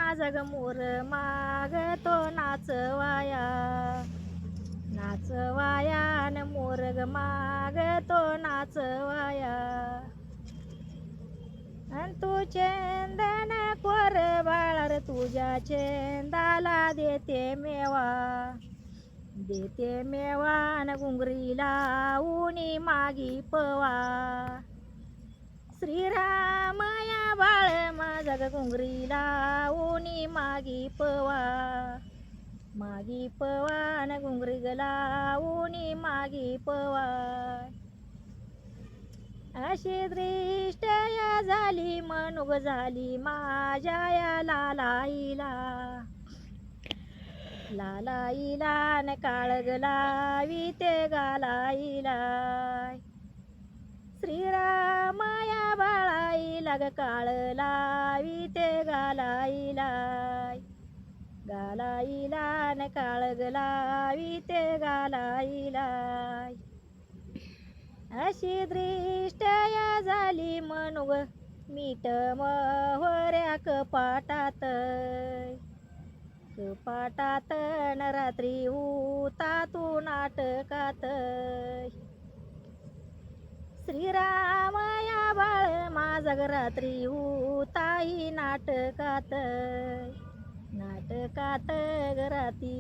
माझा ग मोर मागतो नाचवाया, नाचवाया न मोर ग मागतो नाचवाया. अन तू चंदन कोर बाळार तुझ्या चंदाला देते मेवा, देते मेवा न घुंगरीला उनी मागी पवा. श्रीराम या बाळ माझा ग घुंगरीला उनी मागी पवा, मागी पवा न घुंगरी गला उनी मागी पवा. अशी दृष्ट या झाली मनुग झाली माझ्या या लालाईला, लालाईला न काळग लाविते गालाईला. श्रीराम या बाळाईला ग काळ लाविते गालाईला, गालाईला न काळग लाविते गालाईला. अशी दृष्ट या झाली मनुग मीठ मोहऱ्या कपाटात, कपाटात न रात्री उता तू नाटकात. श्रीराम या बाळ माझा ग रात्री उताही नाटकात, नाटकात ग राती